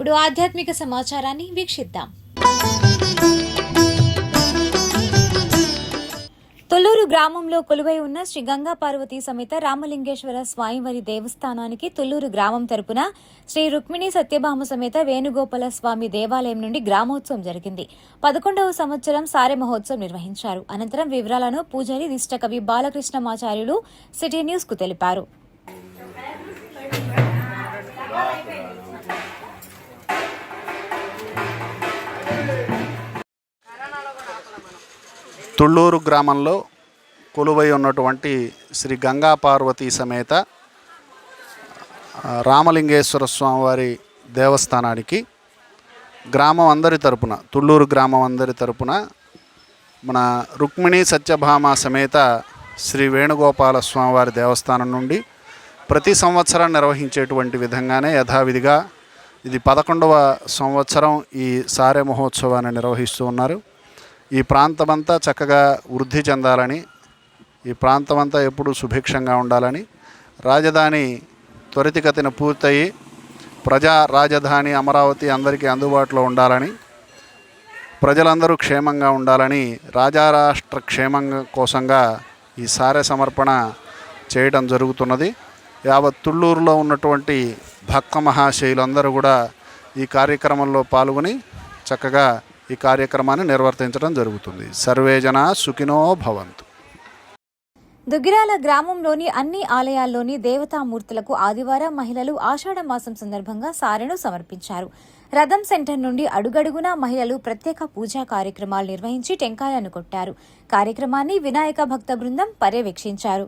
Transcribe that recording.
ఇప్పుడు ఆధ్యాత్మిక సమాచారాన్ని వీక్షిద్దాం. తుళ్లూరు గ్రామంలో కొలువై ఉన్న శ్రీ గంగా పార్వతీ సమేత రామలింగేశ్వర స్వామివారి దేవస్థానానికి తుళ్లూరు గ్రామం తరపున శ్రీ రుక్మిణి సత్యభామ సమేత వేణుగోపాల స్వామి దేవాలయం నుండి గ్రామోత్సవం జరిగింది. 11వ సంవత్సరం సారె మహోత్సవం నిర్వహించారు. అనంతరం వివరాలను పూజారి దిష్టకవి బాలకృష్ణమాచార్యులు సిటీ న్యూస్ కు తెలిపారు. తుళ్లూరు గ్రామంలో కొలువై ఉన్నటువంటి శ్రీ గంగా పార్వతీ సమేత రామలింగేశ్వర స్వామివారి దేవస్థానానికి గ్రామం అందరి తరపున, తుళ్లూరు గ్రామం అందరి తరపున మన రుక్మిణి సత్యభామ సమేత శ్రీ వేణుగోపాల స్వామివారి దేవస్థానం నుండి ప్రతి సంవత్సరం నిర్వహించేటువంటి విధంగానే యథావిధిగా ఇది 11వ సంవత్సరం ఈ సారె మహోత్సవాన్ని నిర్వహిస్తూ ఉన్నారు. ఈ ప్రాంతమంతా చక్కగా వృద్ధి చెందాలని, ఈ ప్రాంతమంతా ఎప్పుడూ సుభిక్షంగా ఉండాలని, రాజధాని త్వరితగతిన పూర్తయి ప్రజా రాజధాని అమరావతి అందరికీ అందుబాటులో ఉండాలని, ప్రజలందరూ క్షేమంగా ఉండాలని, రాజారాష్ట్ర క్షేమం కోసంగా ఈ సారె సమర్పణ చేయడం జరుగుతున్నది. యావత్ తుళ్లూరులో ఉన్నటువంటి భక్త మహాశయులందరూ కూడా ఈ కార్యక్రమంలో పాల్గొని చక్కగా ఈ కార్యక్రమాన్ని నిర్వర్తించడం జరుగుతుంది. సర్వే జనా సుఖినో భవంతు. దుగ్గిరాల గ్రామంలోని అన్ని ఆలయాల్లోని దేవతామూర్తులకు ఆదివారం మహిళలు ఆషాఢ మాసం సందర్భంగా సారెను సమర్పించారు. రథం సెంటర్ నుండి అడుగడుగునా మహిళలు ప్రత్యేక పూజా కార్యక్రమాలు నిర్వహించి టెంకాయలను కొట్టారు. కార్యక్రమాన్ని వినాయక భక్త బృందం పర్యవేక్షించారు.